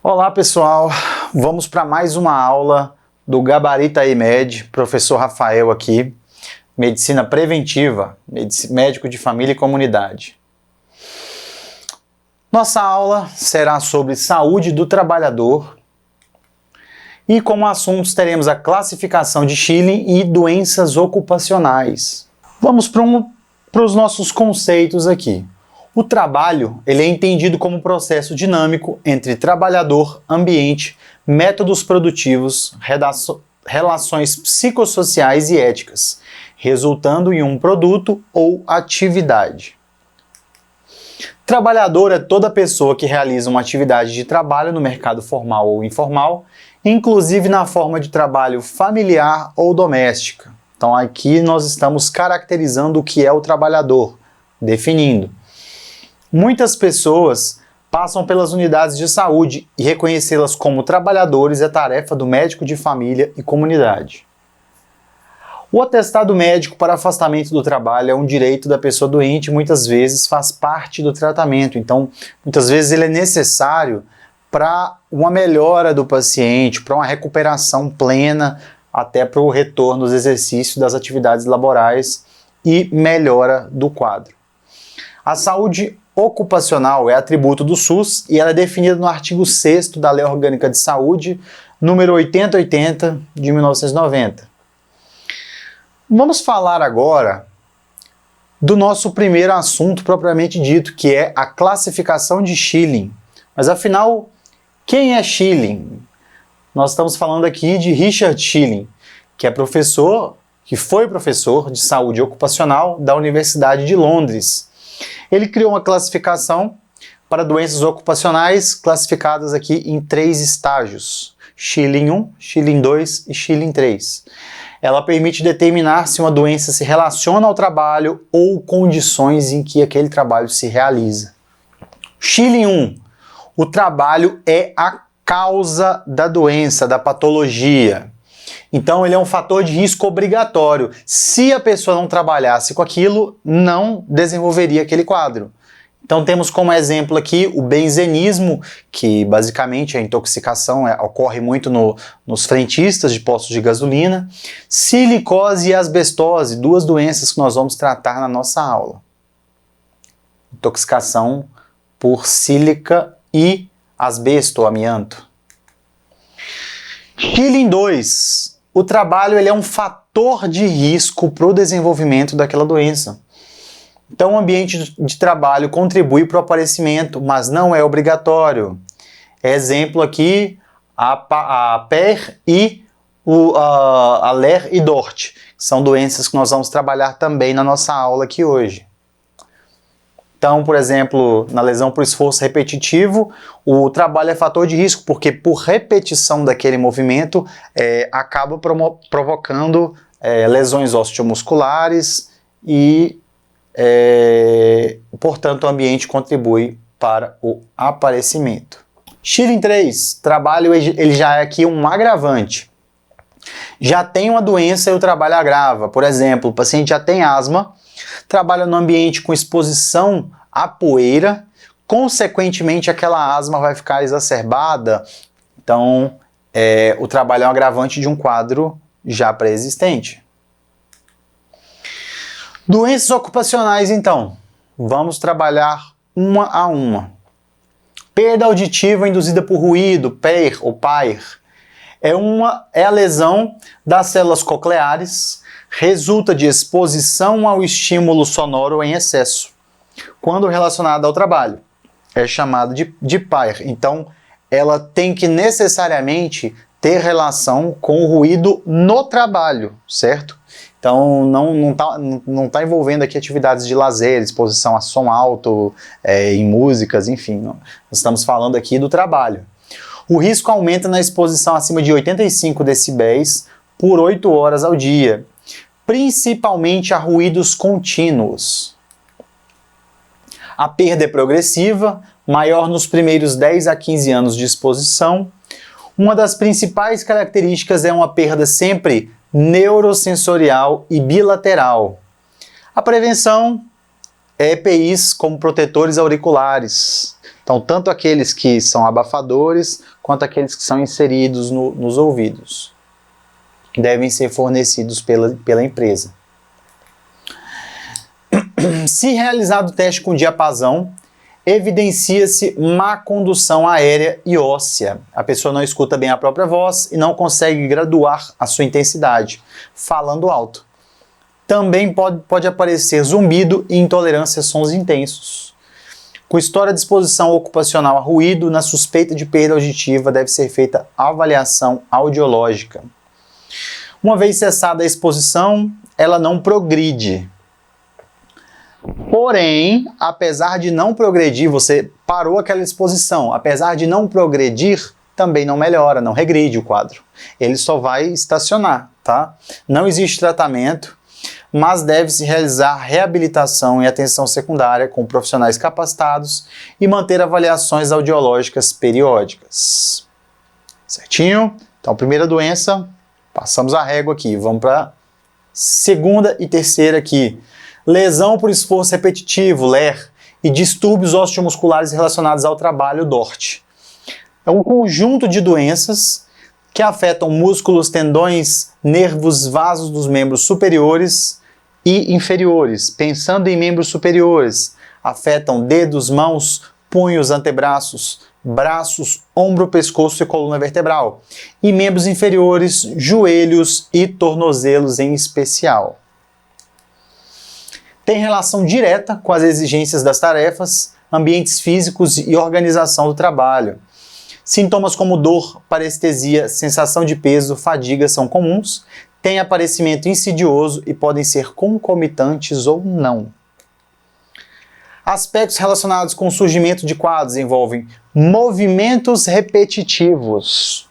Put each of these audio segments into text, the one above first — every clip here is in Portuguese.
Olá pessoal, vamos para mais uma aula do Gabarita IMED, professor Rafael aqui, Medicina Preventiva, médico de família e comunidade. Nossa aula será sobre saúde do trabalhador e como assuntos teremos a classificação de Schilling e doenças ocupacionais. Vamos para os nossos conceitos aqui. O trabalho ele é entendido como um processo dinâmico entre trabalhador, ambiente, métodos produtivos, relações psicossociais e éticas, resultando em um produto ou atividade. Trabalhador é toda pessoa que realiza uma atividade de trabalho no mercado formal ou informal, inclusive na forma de trabalho familiar ou doméstica. Então aqui nós estamos caracterizando o que é o trabalhador, definindo. Muitas pessoas passam pelas unidades de saúde e reconhecê-las como trabalhadores é tarefa do médico de família e comunidade. O atestado médico para afastamento do trabalho é um direito da pessoa doente e muitas vezes faz parte do tratamento. Então, muitas vezes ele é necessário para uma melhora do paciente, para uma recuperação plena, até para o retorno dos exercícios das atividades laborais e melhora do quadro. A saúde ocupacional é atributo do SUS e ela é definida no artigo 6º da Lei Orgânica de Saúde, número 8080 de 1990. Vamos falar agora do nosso primeiro assunto propriamente dito, que é a classificação de Schilling. Mas afinal, quem é Schilling? Nós estamos falando aqui de Richard Schilling, que foi professor de saúde ocupacional da Universidade de Londres. Ele criou uma classificação para doenças ocupacionais classificadas aqui em 3 estágios, Schilling 1, Schilling 2 e Schilling 3. Ela permite determinar se uma doença se relaciona ao trabalho ou condições em que aquele trabalho se realiza. Schilling 1, o trabalho é a causa da doença, da patologia. Então ele é um fator de risco obrigatório. Se a pessoa não trabalhasse com aquilo, não desenvolveria aquele quadro. Então temos como exemplo aqui o benzenismo, que basicamente a intoxicação ocorre muito nos frentistas de postos de gasolina. Silicose e asbestose, 2 doenças que nós vamos tratar na nossa aula. Intoxicação por sílica e asbesto, amianto. Schilling 2. O trabalho ele é um fator de risco para o desenvolvimento daquela doença. Então, o ambiente de trabalho contribui para o aparecimento, mas não é obrigatório. Exemplo aqui, a PER e a LER e DORT, que são doenças que nós vamos trabalhar também na nossa aula aqui hoje. Então, por exemplo, na lesão por esforço repetitivo, o trabalho é fator de risco, porque por repetição daquele movimento acaba provocando lesões osteomusculares e, portanto, o ambiente contribui para o aparecimento. Schilling 3, trabalho ele já é aqui um agravante. Já tem uma doença e o trabalho agrava. Por exemplo, o paciente já tem asma, trabalha no ambiente com exposição à poeira, consequentemente aquela asma vai ficar exacerbada, então o trabalho é um agravante de um quadro já pré-existente. Doenças ocupacionais então, vamos trabalhar uma a uma. Perda auditiva induzida por ruído, PER ou PAIR, é a lesão das células cocleares, resulta de exposição ao estímulo sonoro em excesso, quando relacionada ao trabalho. É chamado de PAIR. Então, ela tem que necessariamente ter relação com o ruído no trabalho, certo? Então, não tá envolvendo aqui atividades de lazer, exposição a som alto, em músicas, enfim. Nós estamos falando aqui do trabalho. O risco aumenta na exposição acima de 85 decibéis por 8 horas ao dia, principalmente a ruídos contínuos. A perda é progressiva, maior nos primeiros 10 a 15 anos de exposição. Uma das principais características é uma perda sempre neurosensorial e bilateral. A prevenção é EPIs como protetores auriculares. Então, tanto aqueles que são abafadores, quanto aqueles que são inseridos nos ouvidos, devem ser fornecidos pela empresa. Se realizado o teste com diapasão, evidencia-se má condução aérea e óssea. A pessoa não escuta bem a própria voz e não consegue graduar a sua intensidade, falando alto. Também pode aparecer zumbido e intolerância a sons intensos. Com história de exposição ocupacional a ruído, na suspeita de perda auditiva deve ser feita avaliação audiológica. Uma vez cessada a exposição, ela não progride. Porém, apesar de não progredir, você parou aquela exposição, apesar de não progredir, também não melhora, não regride o quadro. Ele só vai estacionar, tá? Não existe tratamento, mas deve-se realizar reabilitação e atenção secundária com profissionais capacitados e manter avaliações audiológicas periódicas. Certinho? Então, primeira doença, passamos a régua aqui, vamos para segunda e terceira aqui. Lesão por esforço repetitivo, LER, e distúrbios osteomusculares relacionados ao trabalho, DORT. É um conjunto de doenças que afetam músculos, tendões, nervos, vasos dos membros superiores e inferiores. Pensando em membros superiores, afetam dedos, mãos, punhos, antebraços, braços, ombro, pescoço e coluna vertebral. E membros inferiores, joelhos e tornozelos em especial. Tem relação direta com as exigências das tarefas, ambientes físicos e organização do trabalho. Sintomas como dor, parestesia, sensação de peso, fadiga são comuns, têm aparecimento insidioso e podem ser concomitantes ou não. Aspectos relacionados com o surgimento de quadros envolvem movimentos repetitivos,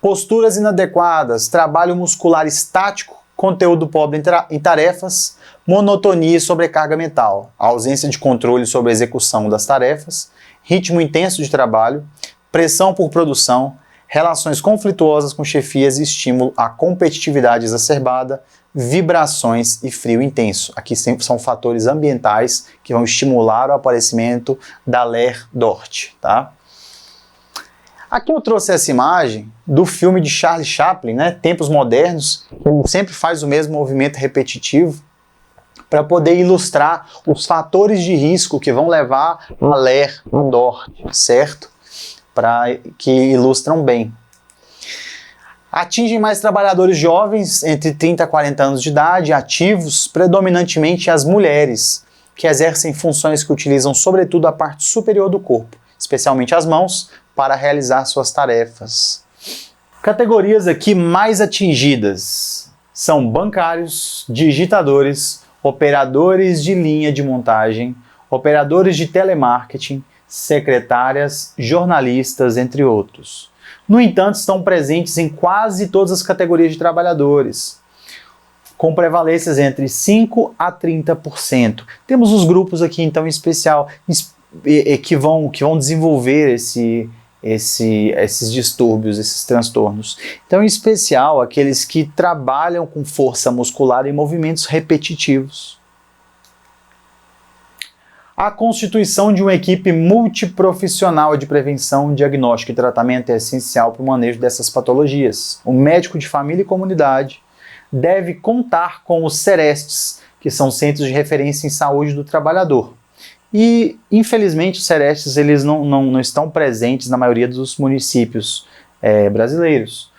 posturas inadequadas, trabalho muscular estático, conteúdo pobre em tarefas, monotonia e sobrecarga mental, ausência de controle sobre a execução das tarefas, ritmo intenso de trabalho, pressão por produção, relações conflituosas com chefias e estímulo à competitividade exacerbada, vibrações e frio intenso. Aqui sempre são fatores ambientais que vão estimular o aparecimento da LER-DORT, tá? Aqui eu trouxe essa imagem do filme de Charlie Chaplin, né, Tempos Modernos, que sempre faz o mesmo movimento repetitivo, para poder ilustrar os fatores de risco que vão levar a LER-DORT, certo? Que ilustram bem. Atingem mais trabalhadores jovens, entre 30 a 40 anos de idade, ativos, predominantemente as mulheres, que exercem funções que utilizam sobretudo a parte superior do corpo, especialmente as mãos, para realizar suas tarefas. Categorias aqui mais atingidas são bancários, digitadores, operadores de linha de montagem, operadores de telemarketing, secretárias, jornalistas, entre outros. No entanto, estão presentes em quase todas as categorias de trabalhadores, com prevalências entre 5% a 30%. Temos os grupos aqui, então, em especial, que vão desenvolver esses distúrbios, esses transtornos. Então, em especial, aqueles que trabalham com força muscular e movimentos repetitivos. A constituição de uma equipe multiprofissional de prevenção, diagnóstico e tratamento é essencial para o manejo dessas patologias. O médico de família e comunidade deve contar com os CERESTs, que são Centros de Referência em Saúde do Trabalhador. E, infelizmente, os CERESTs eles não estão presentes na maioria dos municípios brasileiros.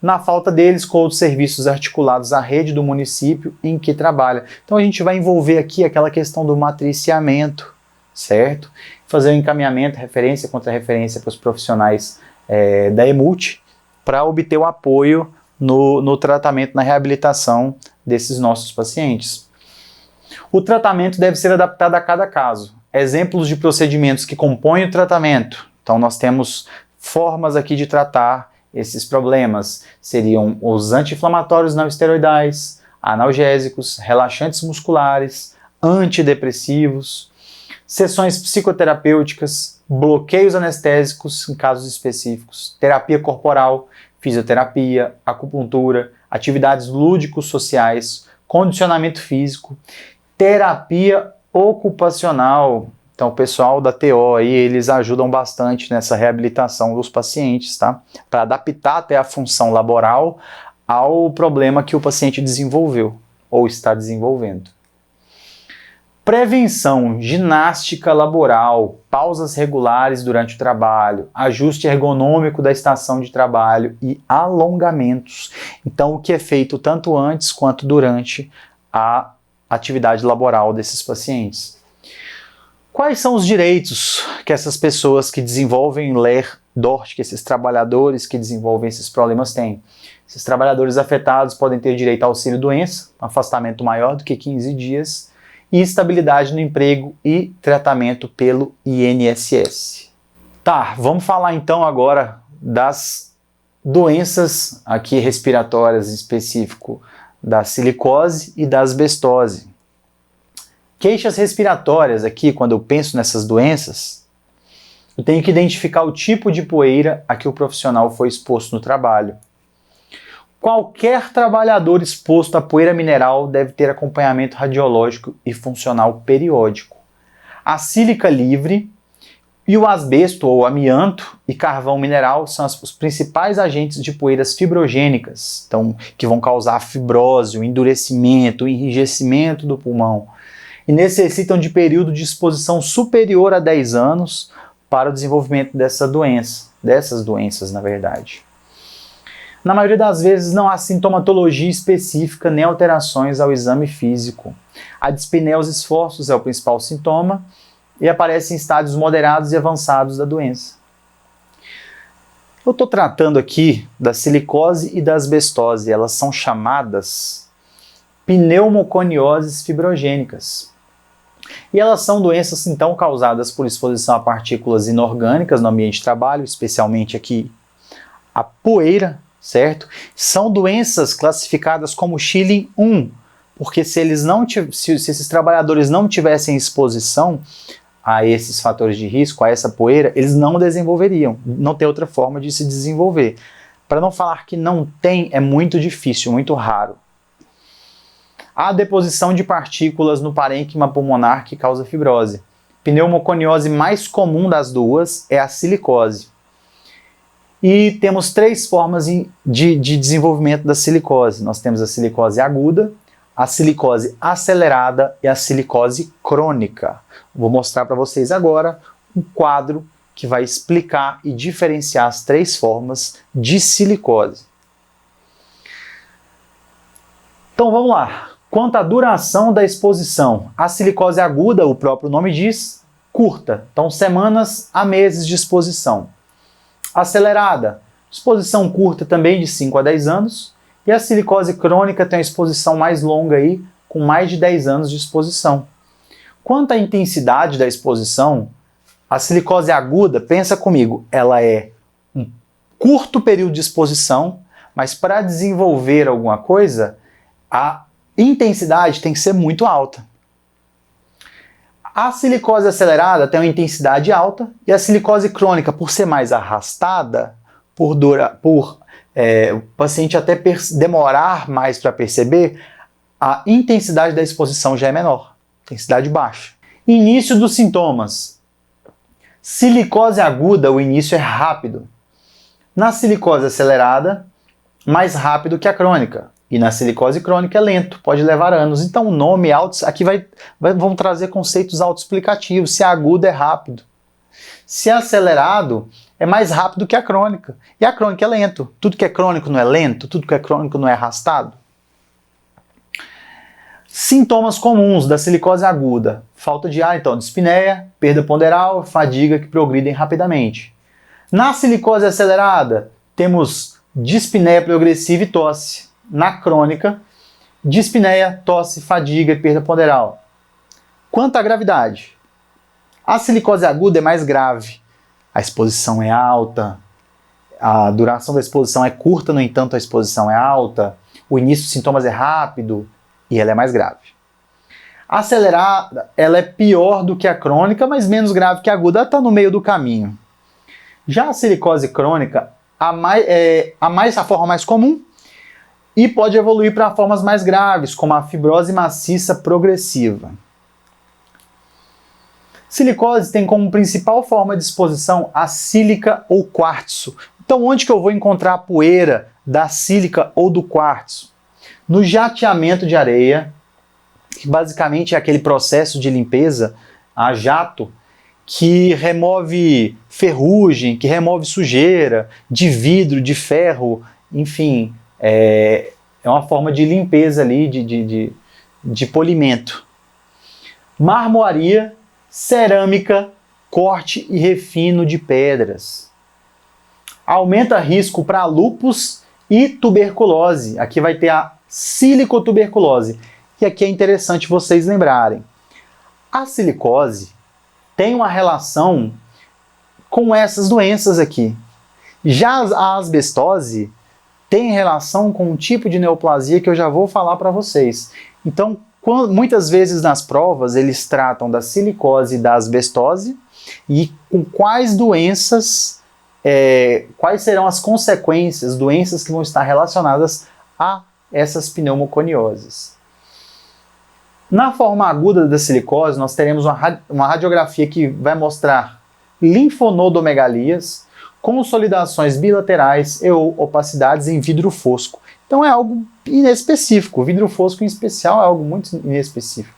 Na falta deles, com outros serviços articulados à rede do município em que trabalha. Então a gente vai envolver aqui aquela questão do matriciamento, certo? Fazer um encaminhamento, referência contra referência para os profissionais da EMUT, para obter o apoio no tratamento, na reabilitação desses nossos pacientes. O tratamento deve ser adaptado a cada caso. Exemplos de procedimentos que compõem o tratamento. Então nós temos formas aqui de tratar esses problemas. Seriam os anti-inflamatórios não esteroidais, analgésicos, relaxantes musculares, antidepressivos, sessões psicoterapêuticas, bloqueios anestésicos em casos específicos, terapia corporal, fisioterapia, acupuntura, atividades lúdico-sociais, condicionamento físico, terapia ocupacional. Então o pessoal da TO aí, eles ajudam bastante nessa reabilitação dos pacientes, tá? Para adaptar até a função laboral ao problema que o paciente desenvolveu ou está desenvolvendo. Prevenção, ginástica laboral, pausas regulares durante o trabalho, ajuste ergonômico da estação de trabalho e alongamentos. Então, o que é feito tanto antes quanto durante a atividade laboral desses pacientes. Quais são os direitos que essas pessoas que desenvolvem LER-DORT, que esses trabalhadores que desenvolvem esses problemas têm? Esses trabalhadores afetados podem ter direito ao auxílio-doença, um afastamento maior do que 15 dias, e estabilidade no emprego e tratamento pelo INSS. Tá, vamos falar então agora das doenças aqui respiratórias, em específico da silicose e da asbestose. Queixas respiratórias aqui, quando eu penso nessas doenças, eu tenho que identificar o tipo de poeira a que o profissional foi exposto no trabalho. Qualquer trabalhador exposto à poeira mineral deve ter acompanhamento radiológico e funcional periódico. A sílica livre e o asbesto ou amianto e carvão mineral são os principais agentes de poeiras fibrogênicas, então, que vão causar fibrose, o endurecimento, o enrijecimento do pulmão, e necessitam de período de exposição superior a 10 anos para o desenvolvimento dessas doenças, na verdade. Na maioria das vezes não há sintomatologia específica nem alterações ao exame físico. A dispneia aos esforços é o principal sintoma e aparece em estádios moderados e avançados da doença. Eu estou tratando aqui da silicose e da asbestose. Elas são chamadas pneumoconioses fibrogênicas. E elas são doenças, então, causadas por exposição a partículas inorgânicas no ambiente de trabalho, especialmente aqui a poeira, certo? São doenças classificadas como Schilling 1, porque se esses trabalhadores não tivessem exposição a esses fatores de risco, a essa poeira, eles não desenvolveriam, não tem outra forma de se desenvolver. Para não falar que não tem, é muito difícil, muito raro. Há deposição de partículas no parênquima pulmonar que causa fibrose. Pneumoconiose mais comum das duas é a silicose. E temos 3 formas de desenvolvimento da silicose. Nós temos a silicose aguda, a silicose acelerada e a silicose crônica. Vou mostrar para vocês agora um quadro que vai explicar e diferenciar as 3 formas de silicose. Então vamos lá. Quanto à duração da exposição, a silicose aguda, o próprio nome diz, curta. Então semanas a meses de exposição. Acelerada, exposição curta também de 5 a 10 anos, e a silicose crônica tem uma exposição mais longa aí, com mais de 10 anos de exposição. Quanto à intensidade da exposição, a silicose aguda, pensa comigo, ela é um curto período de exposição, mas para desenvolver alguma coisa, a intensidade tem que ser muito alta. A silicose acelerada tem uma intensidade alta e a silicose crônica, por ser mais arrastada, por o paciente até demorar mais para perceber, a intensidade da exposição já é menor, intensidade baixa. Início dos sintomas. Silicose aguda, o início é rápido. Na silicose acelerada, mais rápido que a crônica. E na silicose crônica é lento, pode levar anos. Então o nome aqui vamos trazer conceitos autoexplicativos. Se é agudo é rápido. Se é acelerado é mais rápido que a crônica. E a crônica é lento. Tudo que é crônico não é lento, tudo que é crônico não é arrastado. Sintomas comuns da silicose aguda. Falta de ar, então, dispneia, perda ponderal, fadiga que progridem rapidamente. Na silicose acelerada, temos dispneia progressiva e tosse. Na crônica, dispneia, tosse, fadiga e perda ponderal. Quanto à gravidade, a silicose aguda é mais grave. A exposição é alta, a duração da exposição é curta, no entanto a exposição é alta, o início dos sintomas é rápido e ela é mais grave. A acelerada, ela é pior do que a crônica, mas menos grave que a aguda, ela está no meio do caminho. Já a silicose crônica, a forma mais comum, e pode evoluir para formas mais graves, como a fibrose maciça progressiva. Silicose tem como principal forma de exposição a sílica ou quartzo. Então, onde que eu vou encontrar a poeira da sílica ou do quartzo? No jateamento de areia, que basicamente é aquele processo de limpeza a jato, que remove ferrugem, que remove sujeira, de vidro, de ferro, enfim, é uma forma de limpeza ali, de polimento. Marmoaria, cerâmica, corte e refino de pedras. Aumenta risco para lúpus e tuberculose. Aqui vai ter a silicotuberculose. E aqui é interessante vocês lembrarem. A silicose tem uma relação com essas doenças aqui. Já a asbestose tem relação com um tipo de neoplasia que eu já vou falar para vocês. Então, muitas vezes nas provas eles tratam da silicose e da asbestose e com quais doenças, quais serão as consequências, doenças que vão estar relacionadas a essas pneumoconioses. Na forma aguda da silicose, nós teremos uma radiografia que vai mostrar linfonodomegalias, consolidações bilaterais e ou opacidades em vidro fosco. Então é algo inespecífico. O vidro fosco, em especial, é algo muito inespecífico.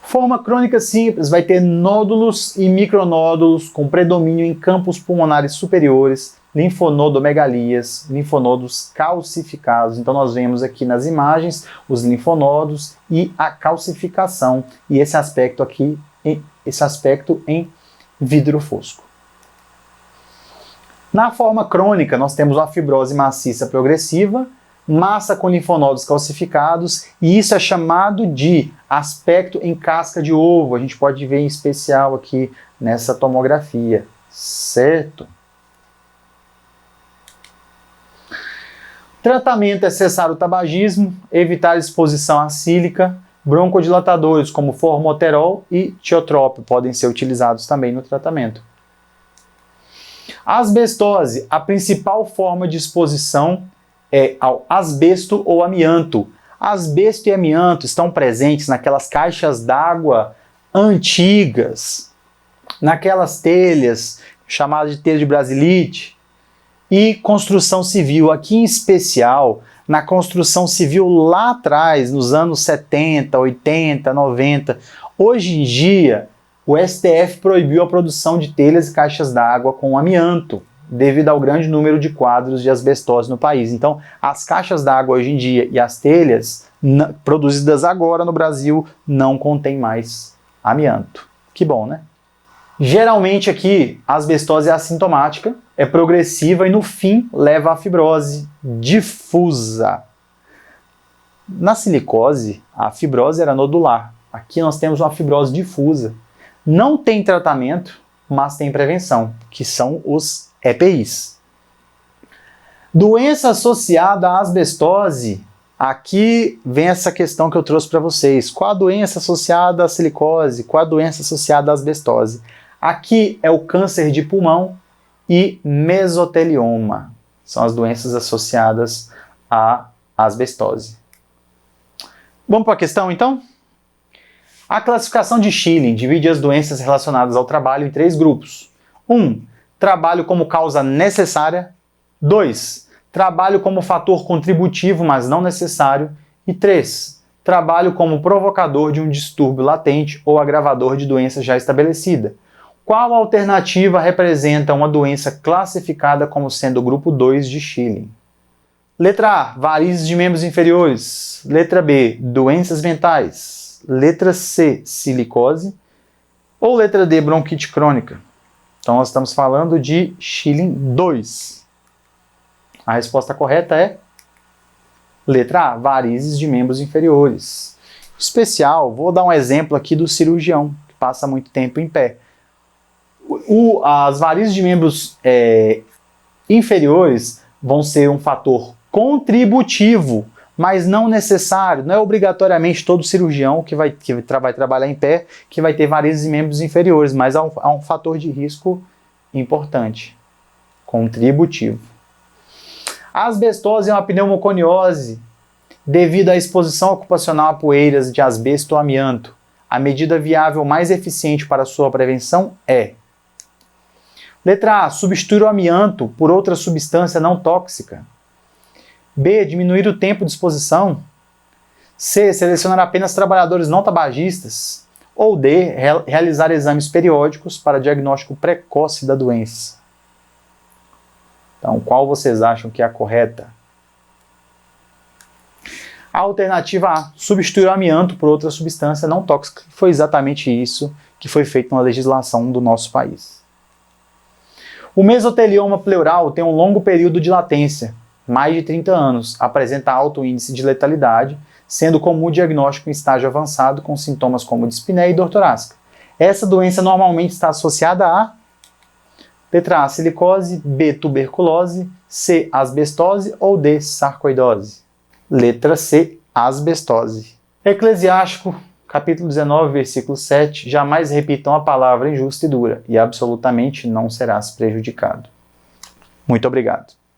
Forma crônica simples vai ter nódulos e micronódulos com predomínio em campos pulmonares superiores, linfonodomegalias, linfonodos calcificados. Então nós vemos aqui nas imagens os linfonodos e a calcificação e esse aspecto aqui, esse aspecto em vidro fosco. Na forma crônica nós temos a fibrose maciça progressiva, massa com linfonodos calcificados e isso é chamado de aspecto em casca de ovo. A gente pode ver em especial aqui nessa tomografia, certo? Tratamento é cessar o tabagismo, evitar exposição à sílica, broncodilatadores como formoterol e tiotrópio podem ser utilizados também no tratamento. Asbestose, a principal forma de exposição é ao asbesto ou amianto. Asbesto e amianto estão presentes naquelas caixas d'água antigas, naquelas telhas chamadas de telha de brasilite, e construção civil, aqui em especial, na construção civil lá atrás, nos anos 70, 80, 90. Hoje em dia, o STF proibiu a produção de telhas e caixas d'água com amianto, devido ao grande número de quadros de asbestose no país. Então, as caixas d'água hoje em dia e as telhas produzidas agora no Brasil não contêm mais amianto. Que bom, né? Geralmente aqui, a asbestose é assintomática, é progressiva e no fim leva à fibrose difusa. Na silicose, a fibrose era nodular. Aqui nós temos uma fibrose difusa. Não tem tratamento, mas tem prevenção, que são os EPIs. Doença associada à asbestose. Aqui vem essa questão que eu trouxe para vocês. Qual a doença associada à silicose? Qual a doença associada à asbestose? Aqui é o câncer de pulmão e mesotelioma. São as doenças associadas à asbestose. Vamos para a questão, então? A classificação de Schilling divide as doenças relacionadas ao trabalho em 3 grupos. 1. Trabalho como causa necessária. 2. Trabalho como fator contributivo, mas não necessário. E 3. Trabalho como provocador de um distúrbio latente ou agravador de doença já estabelecida. Qual alternativa representa uma doença classificada como sendo o grupo 2 de Schilling? Letra A, varizes de membros inferiores. Letra B, doenças mentais. Letra C, silicose. Ou letra D, bronquite crônica. Então nós estamos falando de Schilling 2. A resposta correta é letra A, varizes de membros inferiores. Especial, vou dar um exemplo aqui do cirurgião, que passa muito tempo em pé. As varizes de membros inferiores vão ser um fator contributivo, mas não necessário. Não é obrigatoriamente todo cirurgião que vai trabalhar em pé que vai ter varizes de membros inferiores, mas há um fator de risco importante, contributivo. A asbestose é uma pneumoconiose devido à exposição ocupacional a poeiras de asbesto ou amianto. A medida viável mais eficiente para sua prevenção é: letra A. Substituir o amianto por outra substância não tóxica. B. Diminuir o tempo de exposição. C. Selecionar apenas trabalhadores não tabagistas. Ou D. Realizar exames periódicos para diagnóstico precoce da doença. Então, qual vocês acham que é a correta? A alternativa A. Substituir o amianto por outra substância não tóxica. Foi exatamente isso que foi feito na legislação do nosso país. O mesotelioma pleural tem um longo período de latência, mais de 30 anos, apresenta alto índice de letalidade, sendo comum o diagnóstico em estágio avançado com sintomas como dispneia e dor torácica. Essa doença normalmente está associada a letra A, silicose, B, tuberculose, C, asbestose ou D, sarcoidose. Letra C, asbestose. Eclesiástico, capítulo 19, versículo 7, jamais repitam a palavra injusta e dura, e absolutamente não serás prejudicado. Muito obrigado.